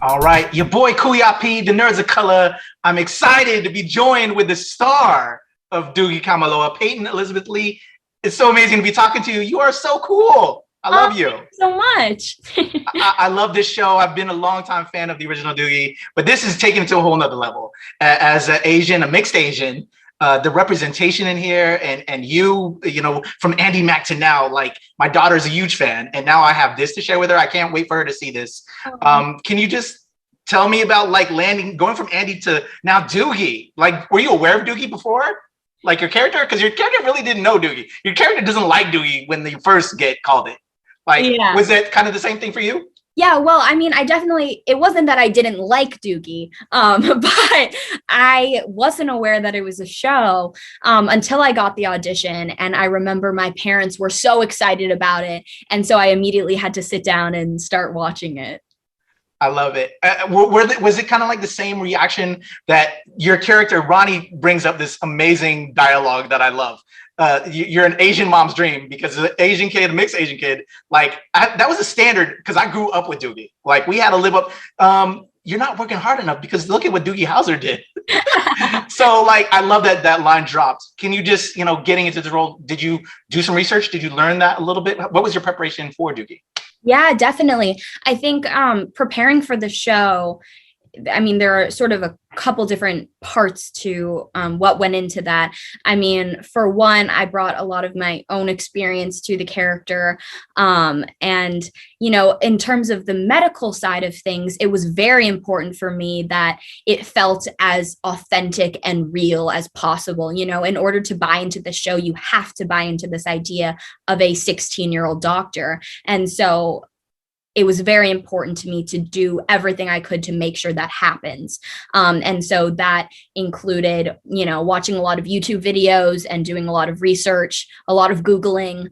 All right, your boy Kuyapi, the Nerds of Color. I'm excited to be joined with the star of Doogie Kamealoha, Peyton Elizabeth Lee. It's so amazing to be talking to you. You are so cool. I love you. Thank you so much. I love this show. I've been a longtime fan of the original Doogie, but this is taking it to a whole nother level. As an Asian, a mixed Asian, the representation in here and you know, from Andy Mack to now, like my daughter's a huge fan and now I have this to share with her. I can't wait for her to see this. Can you just tell me about like going from Andy to now Doogie? Like, were you aware of Doogie before? Like your character? Because your character really didn't know Doogie. Your character doesn't like Doogie when they first get called it. Like, yeah. Was that kind of the same thing for you? Yeah, well, I mean, it wasn't that I didn't like Doogie, but I wasn't aware that it was a show until I got the audition. And I remember my parents were so excited about it. And so I immediately had to sit down and start watching it. I love it. Was it kind of like the same reaction that your character, Ronnie, brings up this amazing dialogue that I love? You're an Asian mom's dream because an Asian kid, a mixed Asian kid, like that was a standard because I grew up with Doogie. Like we had to live up. You're not working hard enough because look at what Doogie Howser did. So like, I love that line dropped. Can you just, you know, getting into the role, did you do some research? Did you learn that a little bit? What was your preparation for Doogie? Yeah, definitely. I think preparing for the show, I mean, there are sort of a couple different parts to what went into that. I mean, for one, I brought a lot of my own experience to the character. And, you know, in terms of the medical side of things, it was very important for me that it felt as authentic and real as possible. You know, in order to buy into the show, you have to buy into this idea of a 16-year-old doctor. And so it was very important to me to do everything I could to make sure that happens. And so that included, you know, watching a lot of YouTube videos and doing a lot of research, a lot of Googling,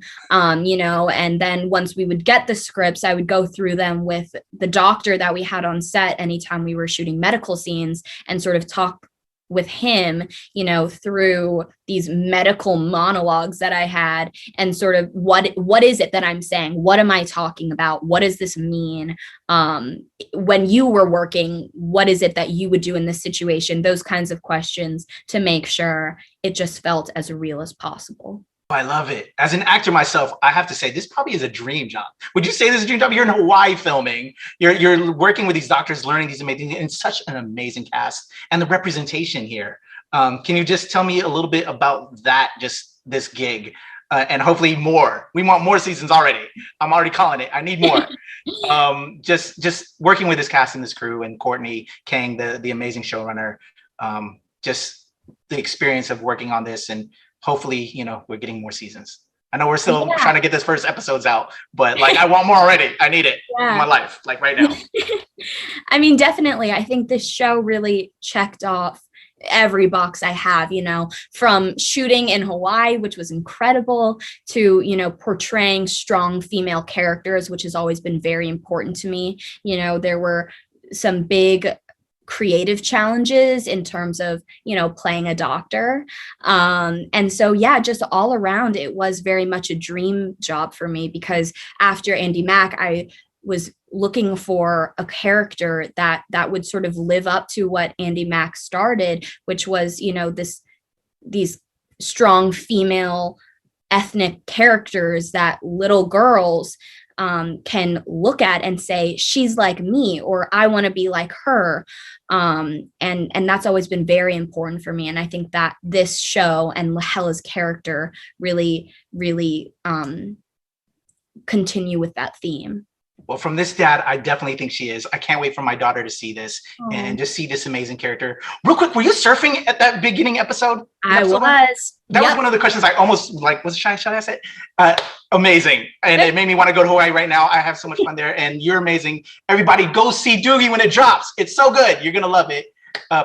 you know, and then once we would get the scripts, I would go through them with the doctor that we had on set anytime we were shooting medical scenes and sort of talk with him, you know, through these medical monologues that I had and sort of what is it that I'm saying? What am I talking about? What does this mean? When you were working, what is it that you would do in this situation? Those kinds of questions to make sure it just felt as real as possible. I love it. As an actor myself, I have to say this probably is a dream job. Would you say this is a dream job? You're in Hawaii filming. You're working with these doctors, learning these amazing, and such an amazing cast and the representation here. Can you just tell me a little bit about that? Just this gig, and hopefully more. We want more seasons already. I'm already calling it. I need more. Just working with this cast and this crew, and Courtney Kang, the amazing showrunner. Just the experience of working on this and. Hopefully, you know, we're getting more seasons. I know we're still trying to get this first episodes out, but like, I want more already. I need it in my life, like right now. I mean, definitely. I think this show really checked off every box I have, you know, from shooting in Hawaii, which was incredible, to, you know, portraying strong female characters, which has always been very important to me. You know, there were some big creative challenges in terms of, you know, playing a doctor. And so, yeah, just all around, it was very much a dream job for me because after Andy Mack, I was looking for a character that would sort of live up to what Andy Mack started, which was, you know, these strong female ethnic characters that little girls can look at and say, she's like me, or I want to be like her. And that's always been very important for me. And I think that this show and Hella's character really, really continue with that theme. Well, from this dad, I definitely think she is. I can't wait for my daughter to see this and just see this amazing character. Real quick, were you surfing at that beginning episode? I was. That was one of the questions I almost like, should I say? Amazing. And it made me want to go to Hawaii right now. I have so much fun there and you're amazing. Everybody go see Doogie when it drops. It's so good. You're going to love it.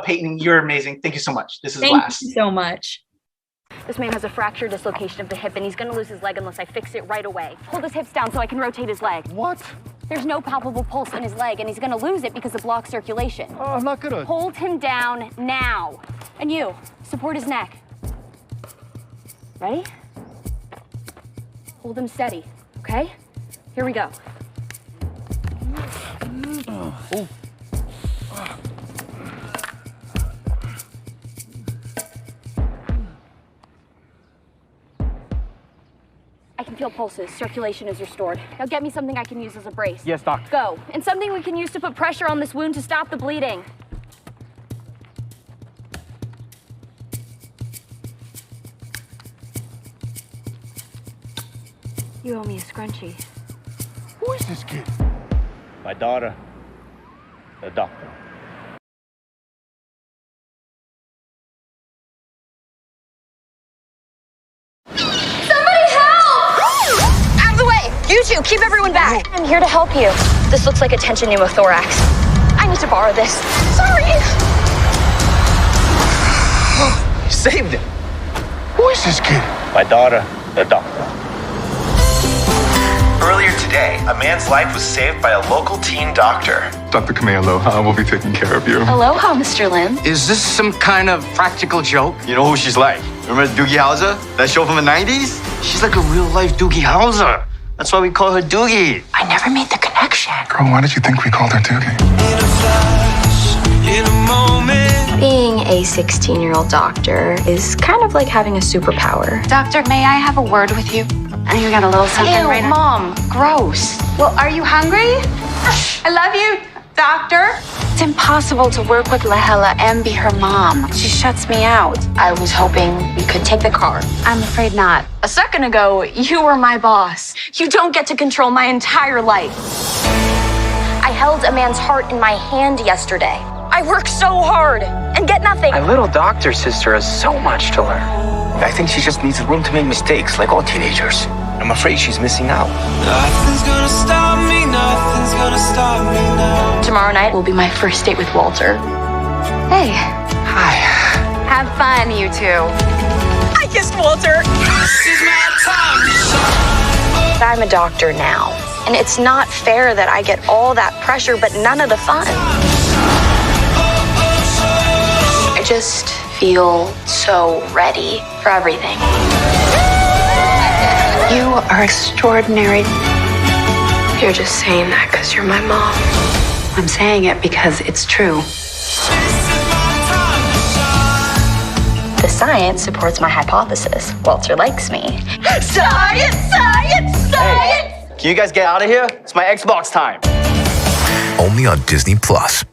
Peyton, you're amazing. Thank you so much. This is Last. Thank you so much. This man has a fractured dislocation of the hip and he's gonna lose his leg unless I fix it right away. Hold his hips down so I can rotate his leg. What? There's no palpable pulse in his leg and he's gonna lose it because of blocked circulation. Oh, I'm not gonna. Hold him down now. And you, support his neck. Ready? Hold him steady, okay? Here we go. Oh. I can feel pulses. Circulation is restored. Now get me something I can use as a brace. Yes, doctor. Go. And something we can use to put pressure on this wound to stop the bleeding. You owe me a scrunchie. Who is this kid? My daughter, the doctor. Somebody help! Out of the way! You two, keep everyone back. I'm here to help you. This looks like a tension pneumothorax. I need to borrow this. Sorry! You saved him. Who is this kid? My daughter, the doctor. Earlier today, a man's life was saved by a local teen doctor. Dr. Kamealoha will be taking care of you. Aloha, Mr. Lim. Is this some kind of practical joke? You know who she's like? Remember Doogie Kamealoha? That show from the 90s? She's like a real-life Doogie Kamealoha. That's why we call her Doogie. I never made the connection. Girl, why did you think we called her Doogie? Being a 16-year-old doctor is kind of like having a superpower. Doctor, may I have a word with you? And you got a little something Ew, right now. Mom, gross. Well, are you hungry? I love you, doctor. It's impossible to work with Lahela and be her mom. She shuts me out. I was hoping we could take the car. I'm afraid not. A second ago, you were my boss. You don't get to control my entire life. I held a man's heart in my hand yesterday. I work so hard and get nothing. My little doctor sister has so much to learn. I think she just needs room to make mistakes, like all teenagers. I'm afraid she's missing out. Nothing's gonna stop me, nothing's gonna stop me now. Tomorrow night will be my first date with Walter. Hey. Hi. Have fun, you two. I kissed Walter. This is my time to shine. I'm a doctor now, and it's not fair that I get all that pressure but none of the fun. I just feel so ready for everything. You are extraordinary. You're just saying that because you're my mom. I'm saying it because it's true. The science supports my hypothesis. Walter likes me. Science, science, science! Can you guys get out of here? It's my Xbox time. Only on Disney Plus.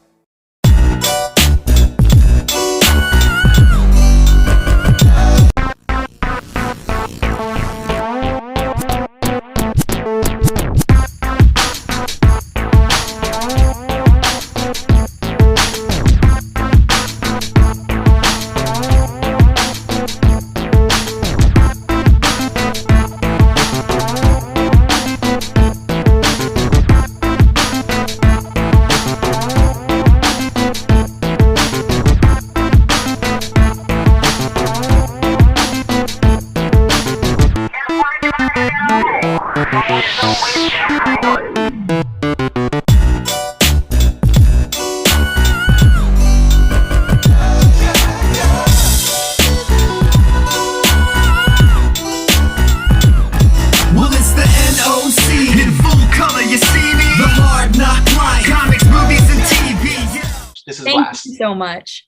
Well, it's the NOC in full color, you see me? The hard knock life, comics, movies, and TV. This is Thank last. you so much.